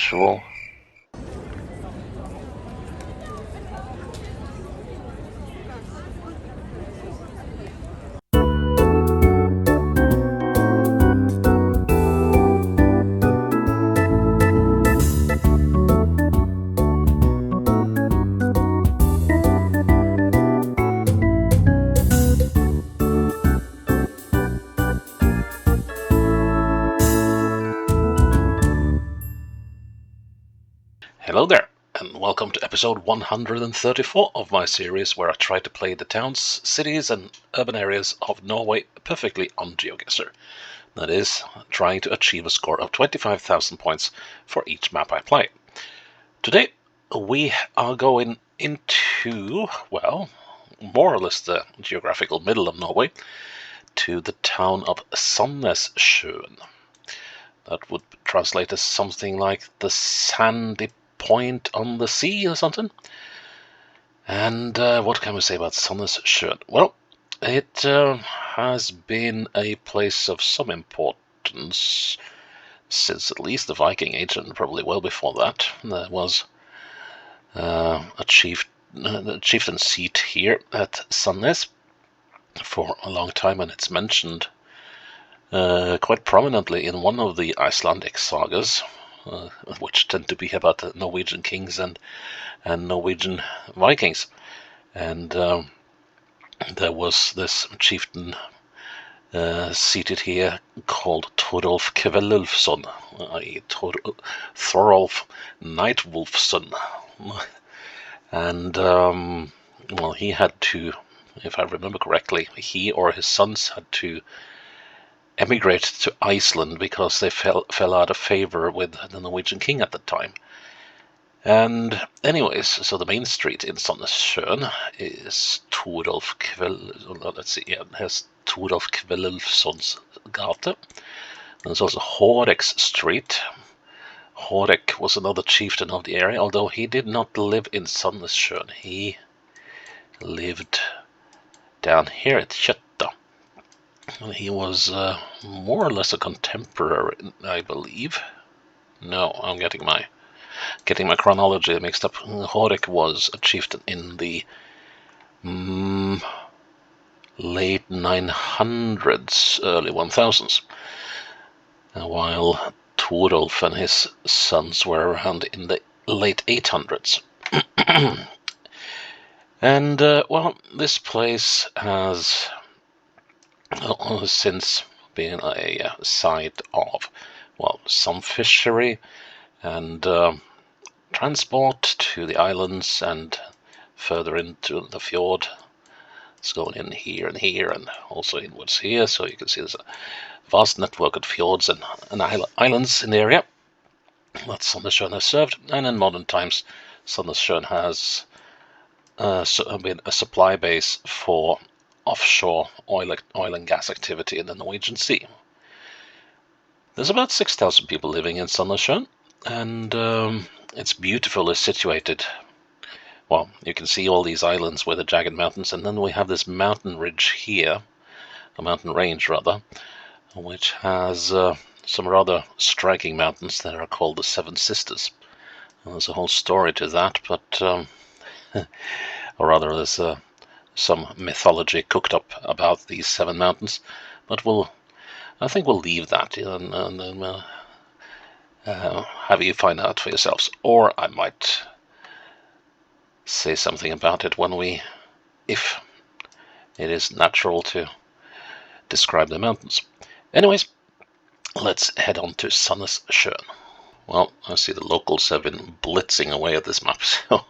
usual. Hello there, and welcome to episode 134 of my series where I try to play the towns, cities and urban areas of Norway perfectly on Geoguessr. That is, trying to achieve a score of 25,000 points for each map I play. Today we are going into, well, more or less the geographical middle of Norway, to the town of Sandnessjøen. That would translate as something like the sandy point on the sea or something. And what can we say about Sandnessjøen? Well, it has been a place of some importance since at least the Viking Age, and probably well before that. There was a chieftain seat here at Sandnes for a long time, and it's mentioned quite prominently in one of the Icelandic sagas, which tend to be about the Norwegian kings and Norwegian Vikings. And there was this chieftain seated here called Thorolf Kvelulfsson, i.e. Thorolf Nightwolfsson. And, well, he had to, if I remember correctly, he or his sons had to emigrated to Iceland because they fell out of favor with the Norwegian king at the time. And anyways, so the main street in Sandnessjøen is Thorolf Kvelulfssons gate. There's also Hårek's street. Hårek was another chieftain of the area, although he did not live in Sandnessjøen. He lived down here at Kjøtta. He was more or less a contemporary, I believe. No, I'm getting my chronology mixed up. Hårek was a chieftain in the late 900s, early 1000s, while Thorolf and his sons were around in the late 800s. And, well, this place has since been a site of, well, some fishery and transport to the islands and further into the fjord. It's going in here and also inwards here, so you can see there's a vast network of fjords and islands in the area that Sandnessjøen has served. And in modern times, Sandnessjøen has been a supply base for offshore oil and gas activity in the Norwegian Sea. There's about 6,000 people living in Sandnessjøen, and it's beautifully situated. Well, you can see all these islands with the jagged mountains, and then we have this mountain ridge here, a mountain range rather, which has some rather striking mountains that are called the Seven Sisters. And there's a whole story to that, but or rather there's some mythology cooked up about these seven mountains, but I think we'll leave that and have you find out for yourselves, or I might say something about it if it is natural to describe the mountains. Anyways, let's head on to Sandnessjøen. Well, I see the locals have been blitzing away at this map, so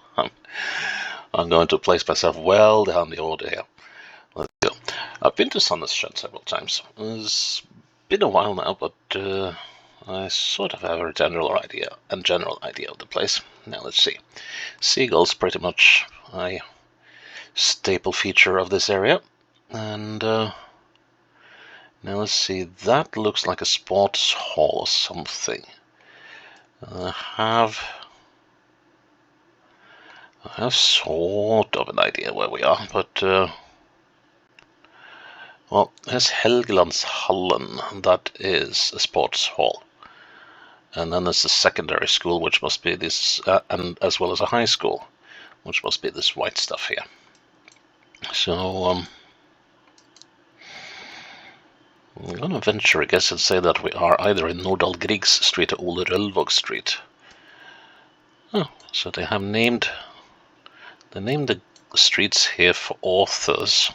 I'm going to place myself well down the order here. Let's go. I've been to Sandnessjøen several times. It's been a while now, but I sort of have a general idea of the place. Now let's see. Seagulls pretty much a staple feature of this area. And now let's see. That looks like a sports hall or something. I have sort of an idea where we are, but well, there's Helgelandshallen. That is a sports hall. And then there's the secondary school, which must be this, and as well as a high school, which must be this white stuff here. So I'm gonna venture a guess and say that we are either in Nordahl Griegs Street or Ole Rølvåg Street. Oh, so they named the streets here for authors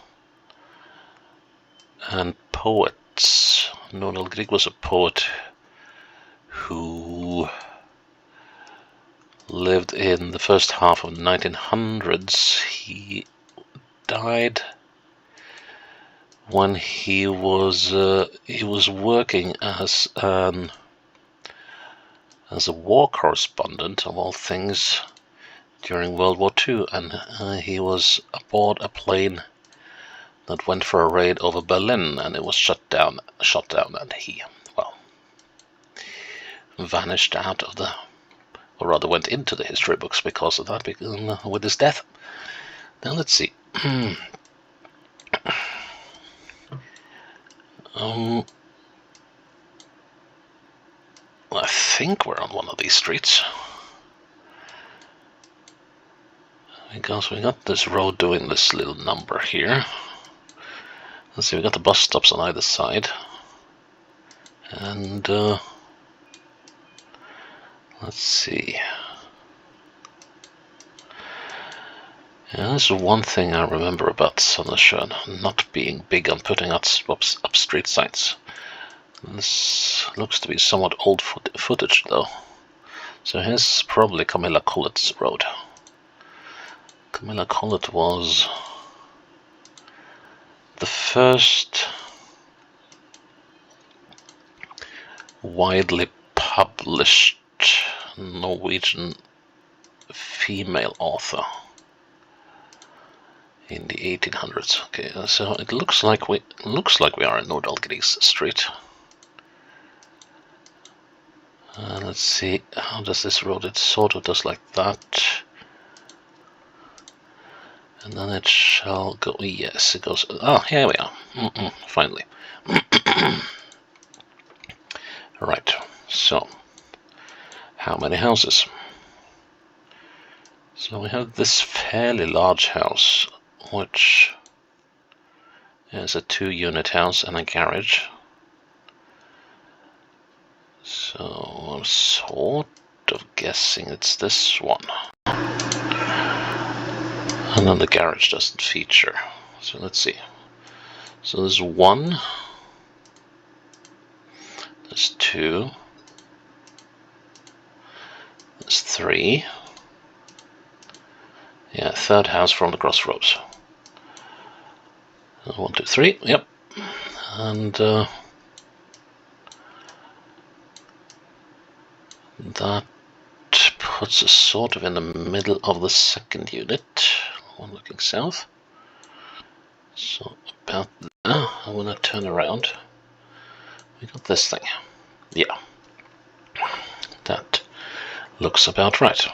and poets. Nordahl Grieg was a poet who lived in the first half of the 1900s. He died when he was working as a war correspondent, of all things, during World War II, and he was aboard a plane that went for a raid over Berlin, and it was shot down, and he, well, vanished out of the, or rather went into the history books because of that, with his death. Now let's see. I think we're on one of these streets, because we got this road doing this little number here. Let's see, we got the bus stops on either side, and let's see. Yeah, this is one thing I remember about Sandnessjøen, not being big on putting up street signs. This looks to be somewhat old footage, though. So here's probably Camilla Collett's road. Camilla Collett was the first widely published Norwegian female author in the 1800s. Okay, so it looks like we are in Nordahl Griegs Street. Let's see, how does this road? It sort of does like that, and then it shall go. Yes, it goes. Oh, here we are. Finally. Right. So, how many houses? So we have this fairly large house, which is a 2-unit house and a garage. So I'm sort of guessing it's this one. And then the garage doesn't feature. So let's see. So there's 1. There's 2. There's 3. Yeah, 3rd house from the crossroads. 1, 2, 3. Yep. And that puts us sort of in the middle of the 2nd unit, one looking south. So about there, I want to turn around. We got this thing. Yeah, that looks about right.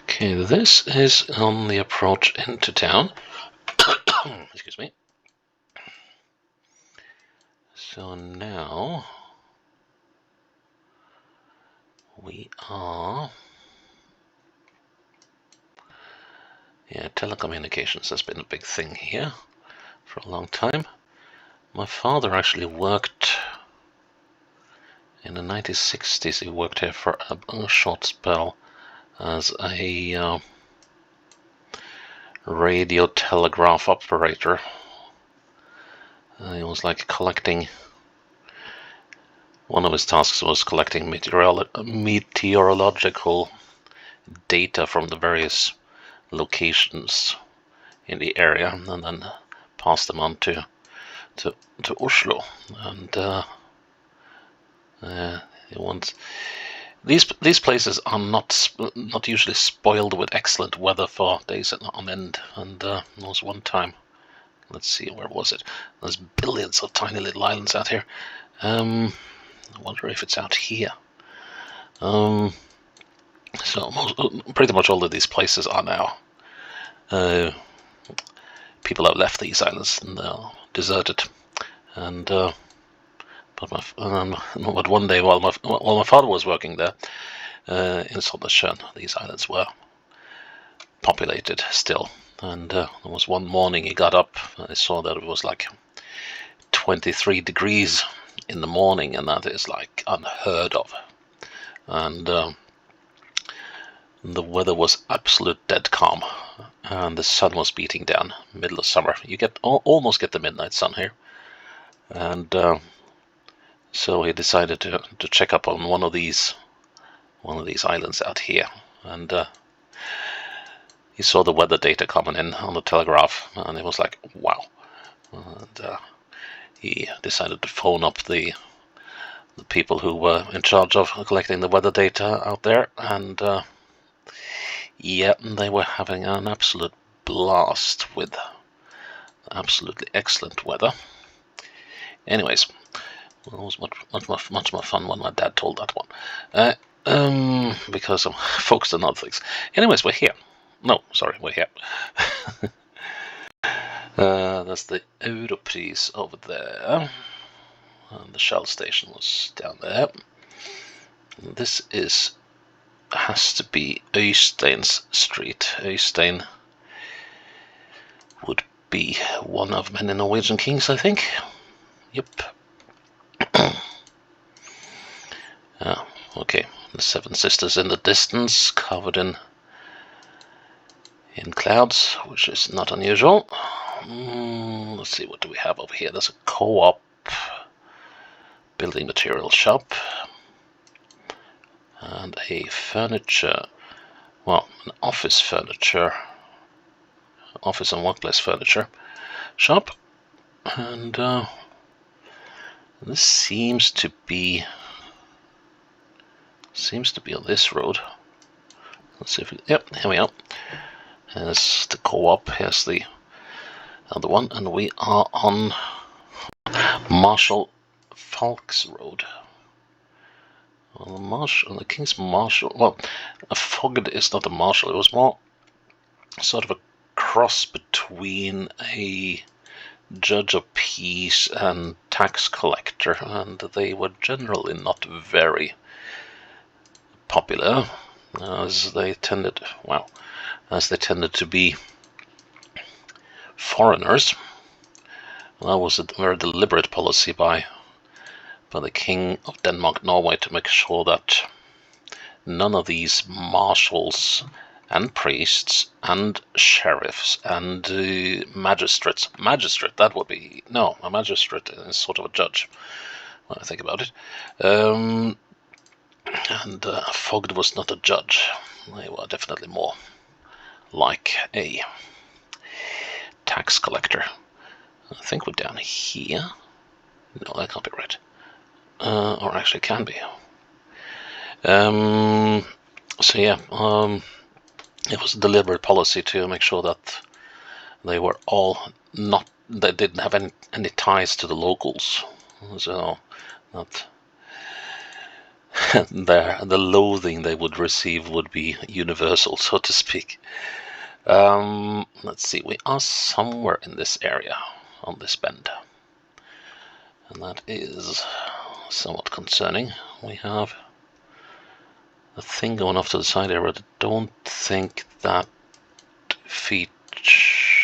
Okay, this is on the approach into town. Excuse me. So now we are, yeah, telecommunications has been a big thing here for a long time. My father actually worked in the 1960s. He worked here for a short spell as a radio telegraph operator. He was like collecting, one of his tasks was collecting meteorological data from the various locations in the area, and then pass them on to Oslo. And these places are not usually spoiled with excellent weather for days on end. And there was one time, let's see, where was it? There's billions of tiny little islands out here. I wonder if it's out here. So pretty much all of these places are now. People have left these islands and they're deserted. And but one day while my father was working there in Sandnessjøen, these islands were populated still. And there was one morning he got up and I saw that it was like 23 degrees in the morning, and that is like unheard of. And the weather was absolute dead calm, and the sun was beating down, middle of summer. You almost get the midnight sun here. And so he decided to check up on one of these islands out here, and he saw the weather data coming in on the telegraph, and it was like, wow. And he decided to phone up the people who were in charge of collecting the weather data out there, and yeah, they were having an absolute blast with absolutely excellent weather. Anyways, it was much more fun when my dad told that one, because I'm focused on other things. Anyways, we're here. No, sorry, we're here. That's the Europris over there, and the Shell station was down there. This has to be Øystein's street. Øystein would be one of many Norwegian kings, I think. Yep. Okay, the Seven Sisters in the distance, covered in clouds, which is not unusual. Let's see, what do we have over here? There's a co-op building material shop and a furniture, well, an office and workplace furniture shop. And this seems to be on this road. Let's see if yep, here we are. Here's the co-op, here's the other one, and we are on Marshal Falk's Road. Well, the King's Marshal, well, a Fogd is not a marshal, it was more sort of a cross between a judge of peace and tax collector, and they were generally not very popular, as they tended to be foreigners. That was a very deliberate policy by the King of Denmark, Norway, to make sure that none of these marshals and priests and sheriffs and magistrates. That would be, no, a magistrate is sort of a judge when I think about it. And Fogd was not a judge. They were definitely more like a tax collector. I think we're down here. No, that can't be right. Or actually can be. So yeah, it was a deliberate policy to make sure that they were all they didn't have any ties to the locals, so that the loathing they would receive would be universal, so to speak. Let's see, we are somewhere in this area on this bend, and that is somewhat concerning. We have a thing going off to the side here, but I don't think that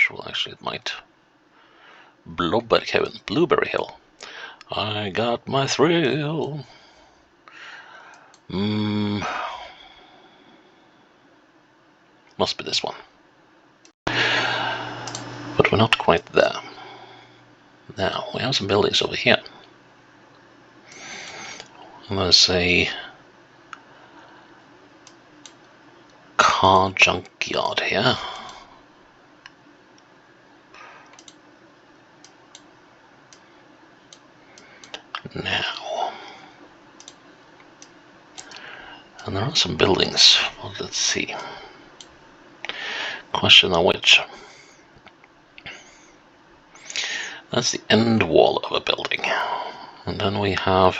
well, actually it might. Blueberry Hill. I got my thrill. Must be this one. But we're not quite there. Now, we have some buildings over here. And there's a car junkyard here. Now, and there are some buildings. Well, let's see. Question on which. That's the end wall of a building. And then we have,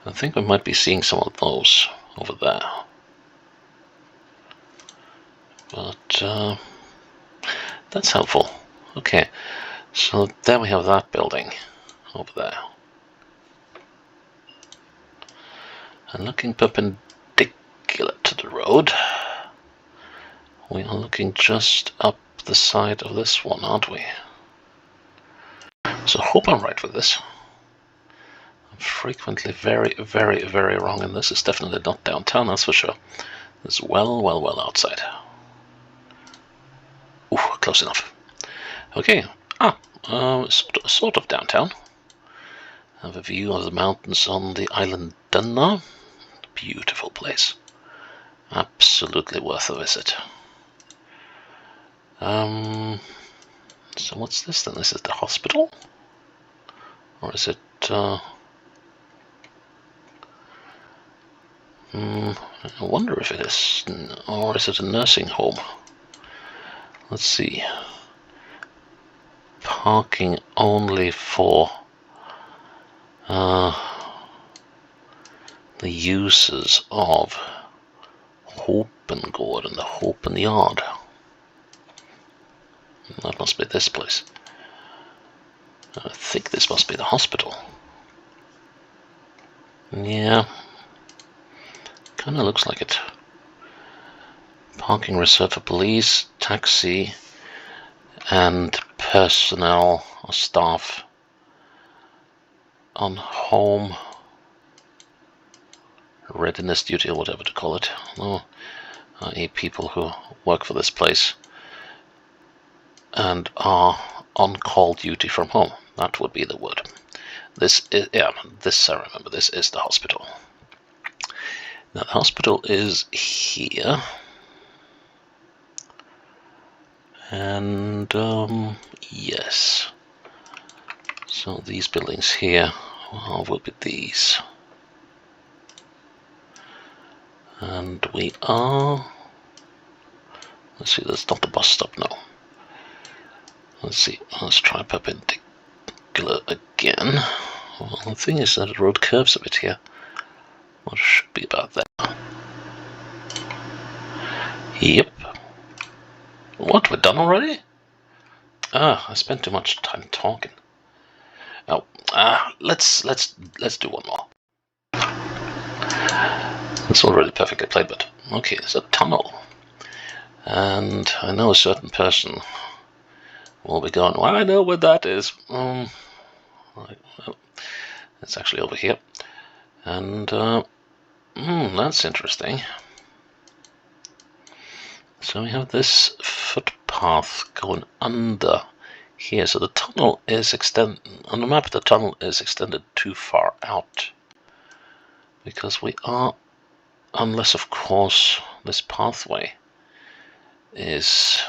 I think we might be seeing some of those over there. But that's helpful. Okay, So there we have that building over there. And looking perpendicular to the road, we are looking just up the side of this one, aren't we? So I hope I'm right with this. I'm frequently very, very, very wrong, and this is definitely not downtown, that's for sure. It's well, well, well outside. Ooh, close enough. Okay, sort of downtown. I have a view of the mountains on the island Dunna. Beautiful place. Absolutely worth a visit. So what's this then? Is it the hospital? Or is it... I wonder if it is... Or is it a nursing home? Let's see. Parking only for the users of Hopengård and the Hopen Yard. That must be this place. I think this must be the hospital. Yeah. Kinda looks like it. Parking reserved for police, taxi, and personnel or staff on home readiness duty, or whatever to call it. No, i.e. people who work for this place and are on call duty from home. That would be the word. This is, yeah, this I remember, this is the hospital. Now the hospital is here. And yes. So these buildings here will be these. And we are... Let's see, that's not the bus stop, no. Let's see, let's try perpendicular again. Well, the thing is that the road curves a bit here. What should be about there? Yep. What, we're done already? I spent too much time talking. Oh, let's do one more. It's already perfectly played, but okay, there's a tunnel. And I know a certain person will be going, well, I know where that is. It's actually over here. And, that's interesting. So we have this footpath going under here. So the tunnel is extended, on the map the tunnel is extended too far out. Because we are, unless of course this pathway is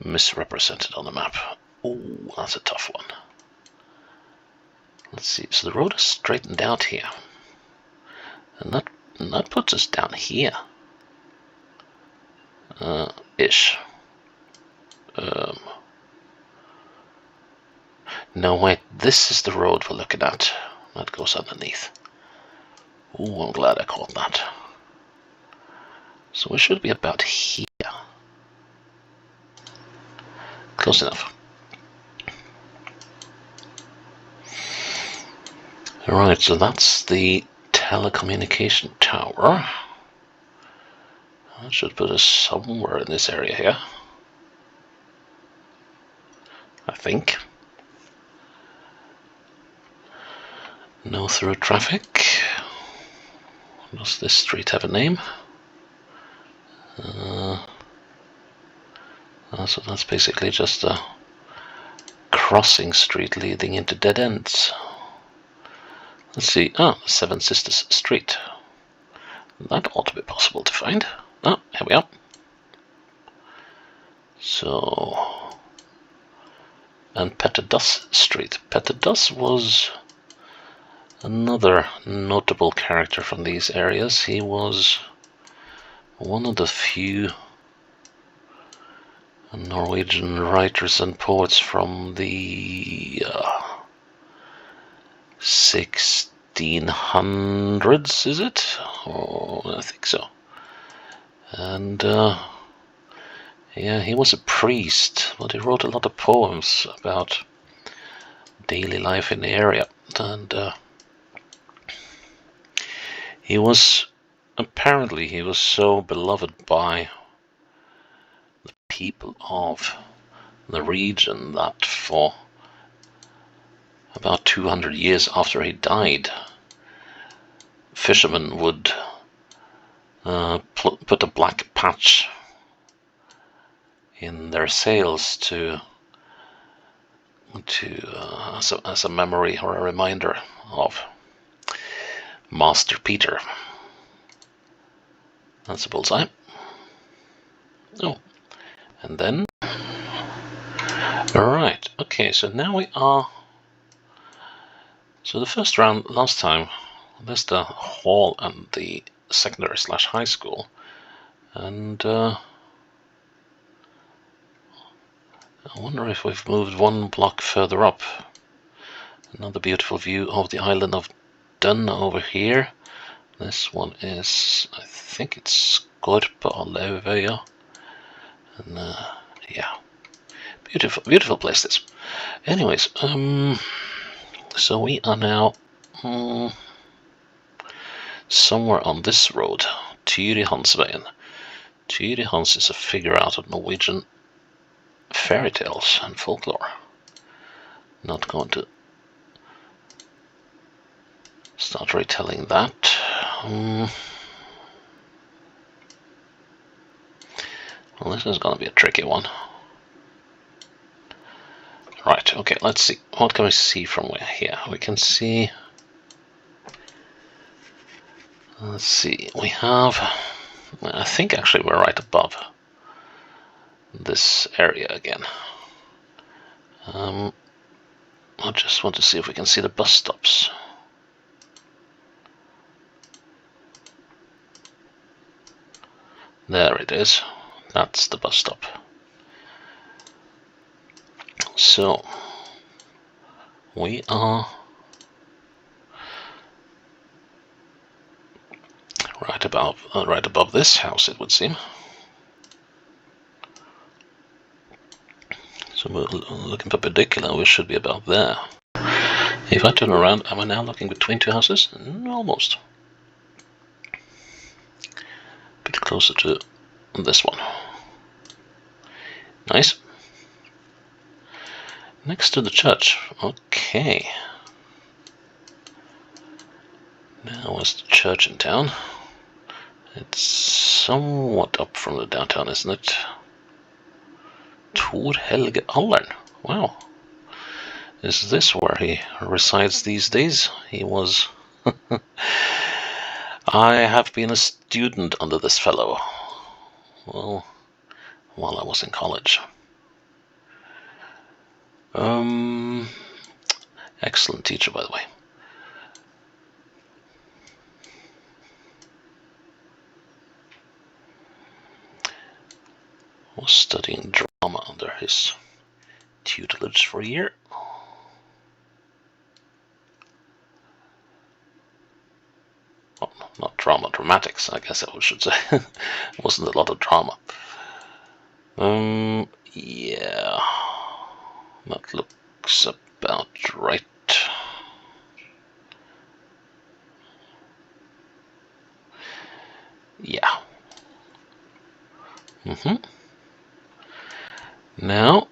misrepresented on the map. Oh, that's a tough one. Let's see, so the road is straightened out here. And that puts us down here. Ish. No, wait, this is the road we're looking at. That goes underneath. Ooh, I'm glad I caught that. So we should be about here. Close enough. Alright, so that's the telecommunication tower. That should put us somewhere in this area here. I think. No through traffic. Does this street have a name? So that's basically just a crossing street leading into dead ends. Let's see. Seven Sisters Street. That ought to be possible to find. Here we are. So, and Petterdas Street. Petterdas was another notable character from these areas. He was one of the few Norwegian writers and poets from the 1600s, is it? Oh, I think so. And Yeah, he was a priest, but he wrote a lot of poems about daily life in the area, and he was so beloved by the people of the region that for about 200 years after he died, fishermen would put a black patch in their sails as a memory or a reminder of Master Peter. That's a bullseye. Oh, and then right. Okay, so now we are. So the first round last time, there's the hall and the secondary/high school, and I wonder if we've moved one block further up. Another beautiful view of the island of Dun over here. This one is, I think it's Skorpa-Lauvøya, and yeah, beautiful place this. Anyways, so we are now somewhere on this road, Tyrihansveien. Tyrihans is a figure out of Norwegian fairy tales and folklore. Not going to start retelling that. Well, this is going to be a tricky one. Right, okay, let's see. What can we see from here? We can see... Let's see, we have... I think actually we're right above this area again. I just want to see if we can see the bus stops. There it is. That's the bus stop. So we are right above this house, it would seem. So we're looking perpendicular. We should be about there. If I turn around, am I now looking between two houses? Almost. A bit closer to this one. Nice. Next to the church. Okay. Now is the church in town. It's somewhat up from the downtown, isn't it? Tor Helge Allern. Wow. Is this where he resides these days? He was... I have been a student under this fellow. Well, while I was in college. Excellent teacher, by the way. Was studying drama under his tutelage for a year. Well, not drama, dramatics, I guess I should say. Wasn't a lot of drama. Yeah, that looks about right. Yeah. Now,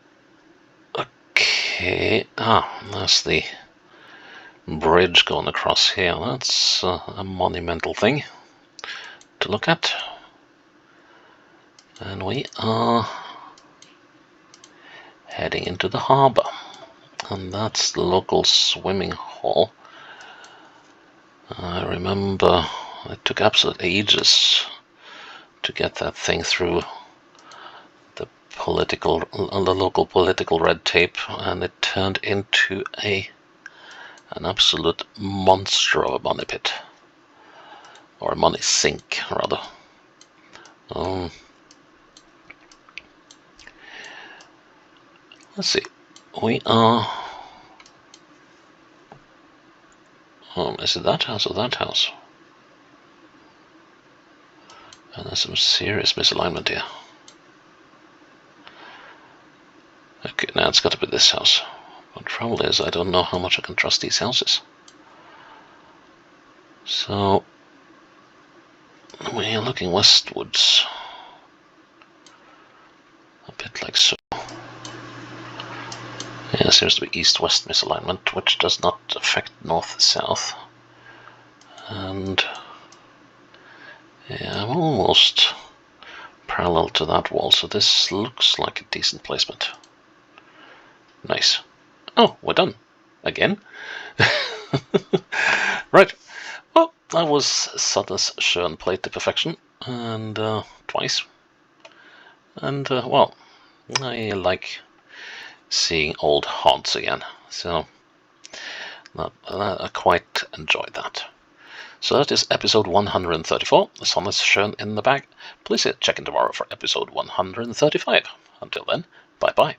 okay, that's the bridge going across here. That's a monumental thing to look at. And we are heading into the harbour. And that's the local swimming hall. I remember it took absolute ages to get that thing through the local political red tape, and it turned into an absolute monster of a money pit, or a money sink rather. Let's see. We are. Is it that house or that house? And there's some serious misalignment here. it's got to be this house. The trouble is, I don't know how much I can trust these houses. So, we're looking westwards. A bit like so. Yeah, seems to be east-west misalignment, which does not affect north-south. And yeah, I'm almost parallel to that wall, so this looks like a decent placement. Nice. Oh, we're done. Again? Right. Well, that was Sandnessjøen played to perfection, and twice. And, well, I like seeing old haunts again, so I quite enjoyed that. So that is episode 134, Sandnessjøen in the bag. Please check in tomorrow for episode 135. Until then, bye-bye.